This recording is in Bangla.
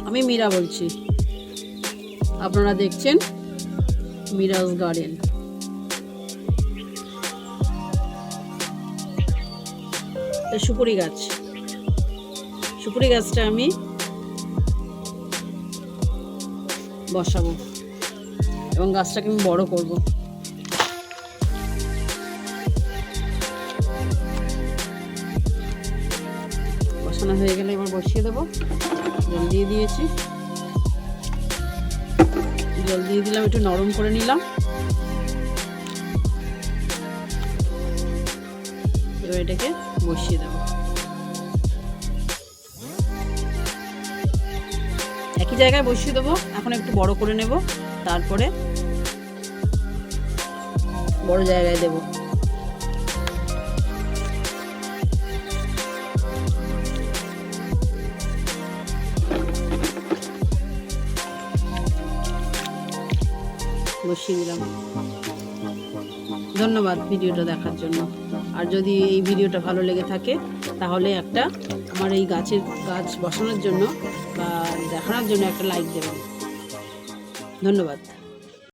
আমি মীরা বলছি, আপনারা দেখছেন মীরাজ গার্ডেন। সুপুরি গাছ, সুপুরি গাছটা আমি বসাবো এবং গাছটাকে আমি বড় করব। বসানো হয়ে গেলে এবার বসিয়ে দেবো। জল দিয়ে দিয়েছি, জল দিয়ে দিলাম, একটু নরম করে নিলাম। এবার এটাকে বসিয়ে দেবো। একই জায়গায় বসিয়ে দেবো। এখন একটু বড় করে নেব, তারপরে বড় জায়গায় দেব। বসিয়ে দিলাম। ধন্যবাদ ভিডিওটা দেখার জন্য। আর যদি এই ভিডিওটা ভালো লেগে থাকে তাহলে একটা আমার এই গাছ বসানোর জন্য বা দেখানোর জন্য একটা লাইক দেবেন। ধন্যবাদ।